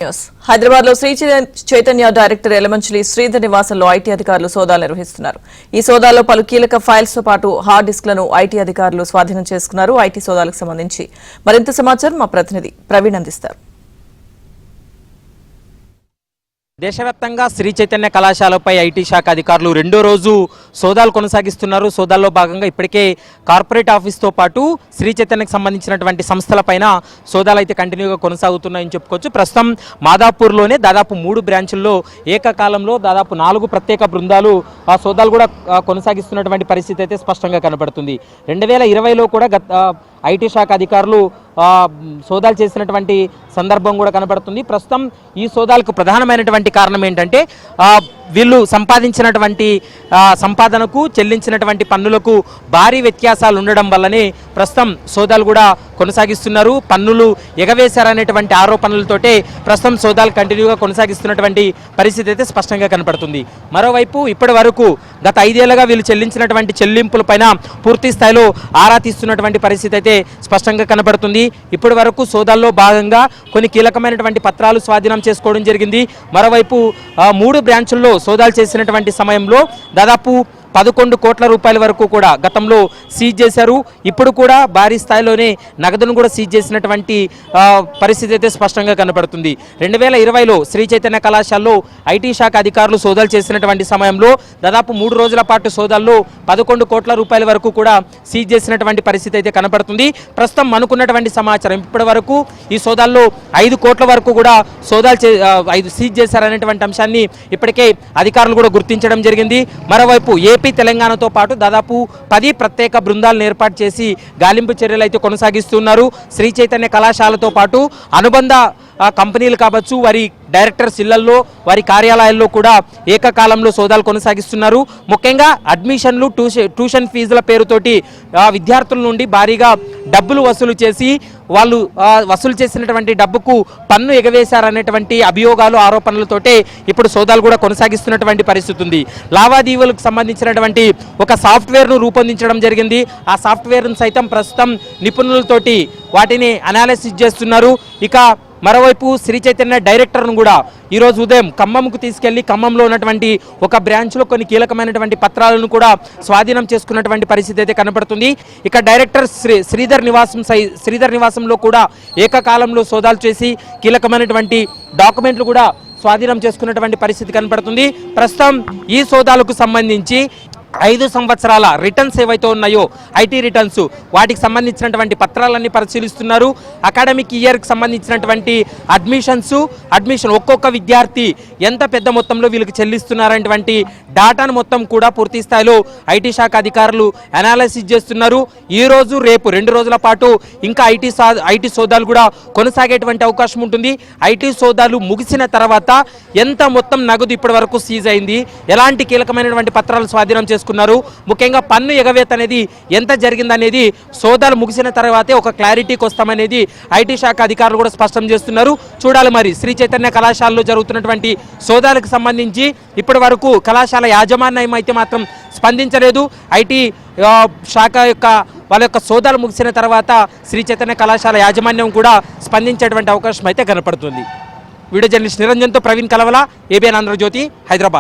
హైదరాబాద్ లో శ్రీ చైతన్య డైరెక్టర్ ఎలమంచిలి శ్రీధర్ నివాసంలో ఐటీ అధికారులు సోదాలు నిర్వహిస్తున్నారు. ఈ సోదాల్లో పలు కీలక ఫైల్స్ తో పాటు హార్డ్ డిస్క్లను ఐటీ అధికారులు స్వాధీనం చేసుకున్నారు. ఐటీ సోదాలకు సంబంధించి మరింత సమాచారం మా ప్రతినిధి ప్రవీణ్ అందిస్తారు. దేశవ్యాప్తంగా శ్రీ చైతన్య కళాశాలపై ఐటీ శాఖ అధికారులు రెండో రోజు సోదాలు కొనసాగిస్తున్నారు. సోదాల్లో భాగంగా ఇప్పటికే కార్పొరేట్ ఆఫీస్తో పాటు శ్రీ చైతన్యకు సంబంధించినటువంటి సంస్థలపైన సోదాలు అయితే కంటిన్యూగా కొనసాగుతున్నాయని చెప్పుకోవచ్చు. ప్రస్తుతం మాదాపూర్లోనే దాదాపు 3 బ్రాంచుల్లో ఏకకాలంలో దాదాపు 4 ప్రత్యేక బృందాలు ఆ సోదాలు కూడా కొనసాగిస్తున్నటువంటి పరిస్థితి అయితే స్పష్టంగా కనబడుతుంది. 2020లో కూడా ఐటీ శాఖ అధికారులు సోదాలు చేసినటువంటి సందర్భం కూడా కనబడుతుంది. ప్రస్తుతం ఈ సోదాలకు ప్రధానమైనటువంటి కారణం ఏంటంటే వీళ్ళు సంపాదించినటువంటి సంపాదనకు చెల్లించినటువంటి పన్నులకు భారీ వ్యత్యాసాలు ఉండడం వల్లనే ప్రస్తుతం సోదాలు కూడా కొనసాగిస్తున్నారు. పన్నులు ఎగవేశారనేటువంటి ఆరోపణలతోటే ప్రస్తుతం సోదాలు కంటిన్యూగా కొనసాగిస్తున్నటువంటి పరిస్థితి అయితే స్పష్టంగా కనపడుతుంది. మరోవైపు ఇప్పటి వరకు గత 5 ఏళ్లుగా వీళ్ళు చెల్లించినటువంటి చెల్లింపులపైన పూర్తి స్థాయిలో ఆరా తీస్తున్నటువంటి పరిస్థితి అయితే స్పష్టంగా కనబడుతుంది. ఇప్పటి వరకు సోదాల్లో భాగంగా కొన్ని కీలకమైనటువంటి పత్రాలు స్వాధీనం చేసుకోవడం జరిగింది. మరోవైపు 3 బ్రాంచుల్లో సోదాలు చేసినటువంటి సమయంలో దాదాపు 11 కోట్ల రూపాయల వరకు కూడా గతంలో సీజ్ చేశారు. ఇప్పుడు కూడా భారీ స్థాయిలోనే నగదును కూడా సీజ్ చేసినటువంటి పరిస్థితి అయితే స్పష్టంగా కనపడుతుంది. 2020లో శ్రీ చైతన్య కళాశాలలో ఐటీ శాఖ అధికారులు సోదాలు చేసినటువంటి సమయంలో దాదాపు 3 రోజుల పాటు సోదాల్లో 11 కోట్ల రూపాయల వరకు కూడా సీజ్ చేసినటువంటి పరిస్థితి అయితే కనపడుతుంది. ప్రస్తుతం అనుకున్నటువంటి సమాచారం ఇప్పటి వరకు ఈ సోదాల్లో 5 కోట్ల వరకు కూడా సోదాలు సీజ్ చేశారనేటువంటి అంశాన్ని ఇప్పటికే అధికారులు కూడా గుర్తించడం జరిగింది. మరోవైపు ఏపీ తెలంగాణతో పాటు దాదాపు 10 ప్రత్యేక బృందాలను ఏర్పాటు చేసి గాలింపు చర్యలు అయితే కొనసాగిస్తున్నారు. శ్రీ చైతన్య కళాశాలతో పాటు అనుబంధ కంపెనీలు కావచ్చు, వారి డైరెక్టర్స్ ఇళ్లలో, వారి కార్యాలయాల్లో కూడా ఏకకాలంలో సోదాలు కొనసాగిస్తున్నారు. ముఖ్యంగా అడ్మిషన్లు, ట్యూషన్ ఫీజుల పేరుతోటి విద్యార్థుల నుండి భారీగా డబ్బులు వసూలు చేసి వాళ్ళు వసూలు చేసినటువంటి డబ్బుకు పన్ను ఎగవేశారనేటువంటి అభియోగాలు, ఆరోపణలతోటే ఇప్పుడు సోదాలు కూడా కొనసాగిస్తున్నటువంటి పరిస్థితి ఉంది. లావాదేవీలకు సంబంధించినటువంటి ఒక సాఫ్ట్వేర్ను రూపొందించడం జరిగింది. ఆ సాఫ్ట్వేర్ను సైతం ప్రస్తుతం నిపుణులతోటి వాటిని అనాలిసిస్ చేస్తున్నారు. ఇక మరోవైపు శ్రీ చైతన్య డైరెక్టర్ను కూడా ఈరోజు ఉదయం ఖమ్మంకు తీసుకెళ్లి ఖమ్మంలో ఉన్నటువంటి ఒక బ్రాంచ్లో కొన్ని కీలకమైనటువంటి పత్రాలను కూడా స్వాధీనం చేసుకున్నటువంటి పరిస్థితి అయితే కనపడుతుంది. ఇక డైరెక్టర్ శ్రీధర్ నివాసంలో కూడా ఏకకాలంలో సోదాలు చేసి కీలకమైనటువంటి డాక్యుమెంట్లు కూడా స్వాధీనం చేసుకున్నటువంటి పరిస్థితి కనపడుతుంది. ప్రస్తుతం ఈ సోదాలకు సంబంధించి 5 సంవత్సరాల రిటర్న్స్ ఏవైతే ఉన్నాయో ఐటీ రిటర్న్స్, వాటికి సంబంధించినటువంటి పత్రాలన్నీ పరిశీలిస్తున్నారు. అకాడమిక్ ఇయర్కి సంబంధించినటువంటి అడ్మిషన్ ఒక్కొక్క విద్యార్థి ఎంత పెద్ద మొత్తంలో వీళ్ళకి చెల్లిస్తున్నారనేటువంటి డాటాను మొత్తం కూడా పూర్తి స్థాయిలో ఐటీ శాఖ అధికారులు అనాలిసిస్ చేస్తున్నారు. ఈ రోజు రేపు 2 రోజుల పాటు ఇంకా ఐటీ సోదాలు కూడా కొనసాగేటువంటి అవకాశం ఉంటుంది. ఐటీ సోదాలు ముగిసిన తర్వాత ఎంత మొత్తం నగదు ఇప్పటి వరకు సీజ్ అయింది, ఎలాంటి కీలకమైనటువంటి పత్రాలు స్వాధీనం చేసుకున్నారు, ముఖ్యంగా పన్ను ఎగవేత అనేది ఎంత జరిగిందనేది సోదాలు ముగిసిన తర్వాతే ఒక క్లారిటీకి వస్తామనేది ఐటీ శాఖ అధికారులు కూడా స్పష్టం చేస్తున్నారు. చూడాలి మరి శ్రీ చైతన్య కళాశాలలో జరుగుతున్నటువంటి సోదాలకు సంబంధించి ఇప్పటి వరకు కళాశాల యాజమాన్యం అయితే మాత్రం స్పందించలేదు. ఐటీ శాఖ వాళ్ళ యొక్క సోదాలు ముగిసిన తర్వాత శ్రీ చైతన్య కళాశాల యాజమాన్యం కూడా స్పందించేటువంటి అవకాశం అయితే కనపడుతుంది. వీడియో జర్నలిస్ట్ నిరంజన్తో ప్రవీణ్ కలవల, ఏబిఎన్ ఆంధ్రజ్యోతి, హైదరాబాద్.